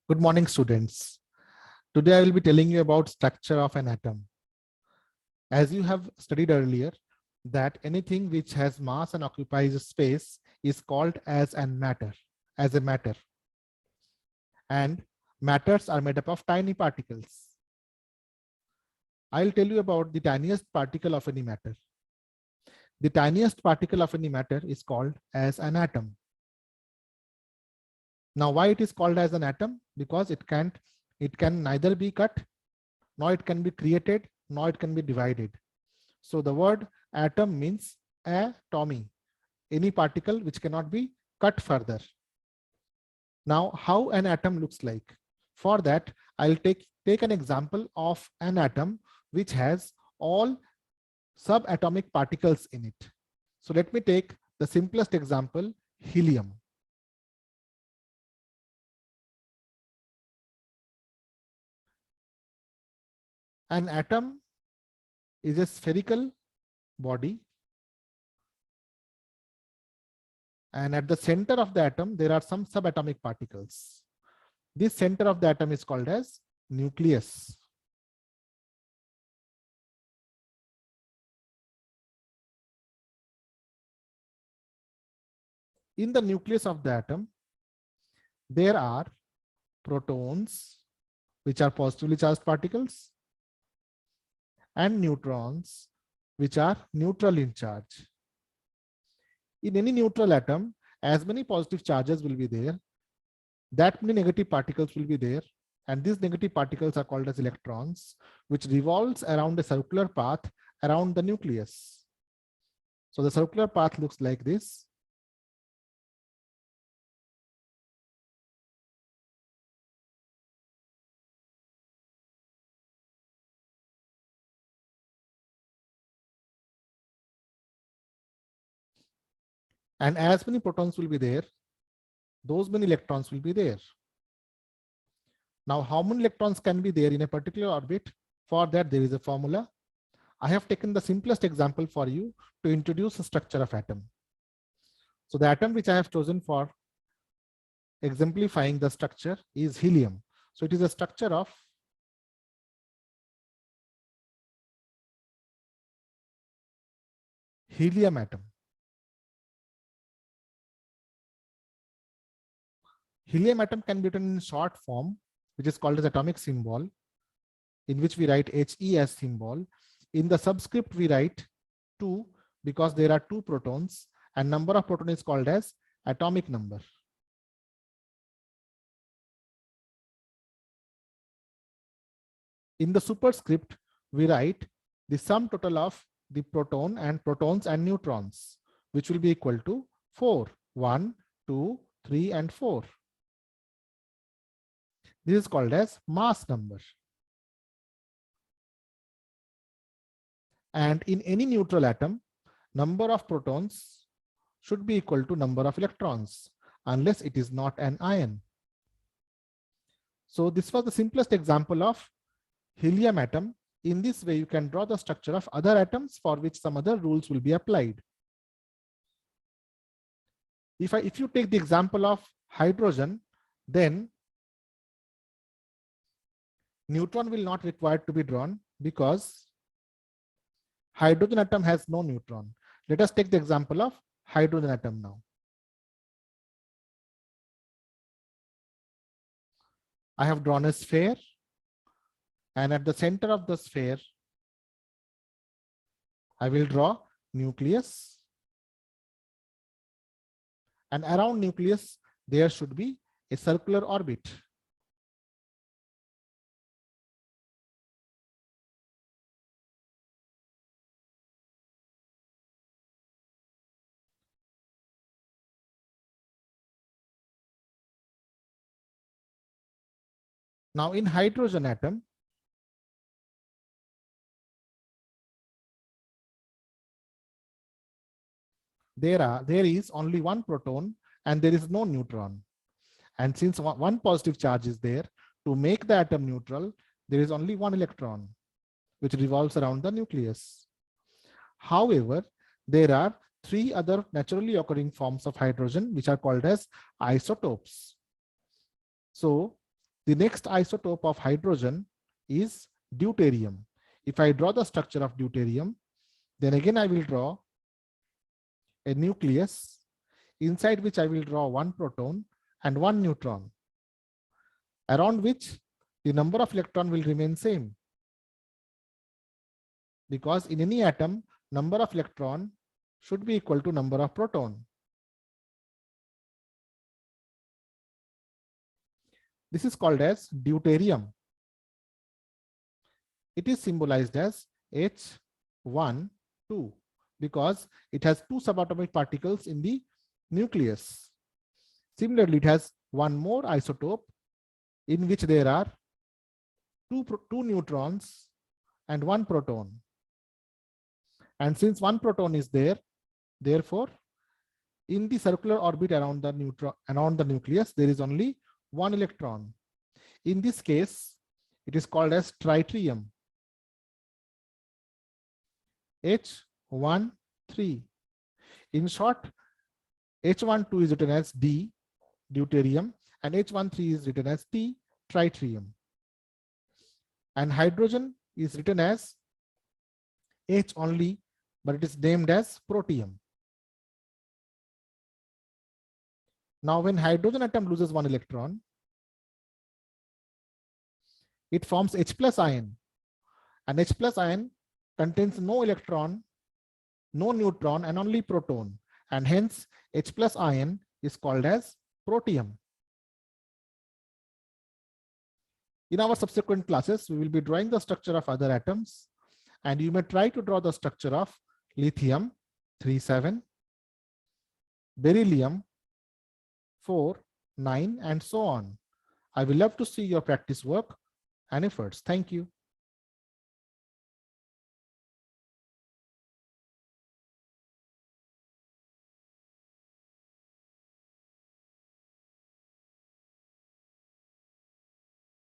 Good morning, students. Today I will be telling you about structure of an atom. As you have studied earlier, that anything which has mass and occupies space is called as a matter. And matters are made up of tiny particles. I'll tell you about the tiniest particle of any matter. The tiniest particle of any matter is called as an atom. Now, why it is called as an atom? Because it can neither be cut, nor it can be created, nor it can be divided. So the word atom means atomy, any particle which cannot be cut further. Now, how an atom looks like? For that, I'll take an example of an atom which has all subatomic particles in it. So let me take the simplest example, helium. An atom is a spherical body, and at the center of the atom there are some subatomic particles. This center of the atom is called as nucleus. In the nucleus of the atom, there are protons, which are positively charged particles, and neutrons, which are neutral in charge. In any neutral atom, as many positive charges will be there, that many negative particles will be there, and these negative particles are called as electrons, which revolves around a circular path around the nucleus. So the circular path looks like this. And as many protons will be there, those many electrons will be there. Now, how many electrons can be there in a particular orbit? For that, there is a formula. I have taken the simplest example for you to introduce the structure of atom. So the atom which I have chosen for exemplifying the structure is helium. So it is a structure of helium atom. Helium atom can be written in short form, which is called as atomic symbol, in which we write He as symbol. In the subscript, we write 2 because there are 2 protons, and number of proton is called as atomic number. In the superscript, we write the sum total of the protons and neutrons, which will be equal to 4, 1, 2, 3, and 4. This is called as mass number. And in any neutral atom, number of protons should be equal to number of electrons, unless it is not an ion. So this was the simplest example of helium atom. In this way, you can draw the structure of other atoms for which some other rules will be applied. If you take the example of hydrogen, then neutron will not require to be drawn because hydrogen atom has no neutron. Let us take the example of hydrogen atom now. I have drawn a sphere, and at the center of the sphere, I will draw nucleus, and around nucleus, there should be a circular orbit. Now in hydrogen atom, there is only one proton and there is no neutron. And since one positive charge is there, to make the atom neutral, there is only one electron, which revolves around the nucleus. However, there are 3 other naturally occurring forms of hydrogen, which are called as isotopes. So The next isotope of hydrogen is deuterium. If I draw the structure of deuterium, then again I will draw a nucleus inside which I will draw one proton and one neutron, around which the number of electron will remain same. Because in any atom, number of electron should be equal to number of proton. This is called as deuterium. It is symbolized as H1, 2, because it has two subatomic particles in the nucleus. Similarly, it has one more isotope in which there are two neutrons and one proton. And since one proton is there, therefore, in the circular orbit around the nucleus, there is only one electron. In this case, it is called as tritium. H1, 3. In short, H12 is written as D, deuterium, and H13 is written as T, tritium. And hydrogen is written as H only, but it is named as protium. Now, when hydrogen atom loses one electron, it forms H plus ion, and H plus ion contains no electron, no neutron, and only proton, and hence H plus ion is called as protium. In our subsequent classes, we will be drawing the structure of other atoms, and you may try to draw the structure of lithium 3,7, beryllium 4, 9, and so on. I will love to see your practice work and efforts. Thank you.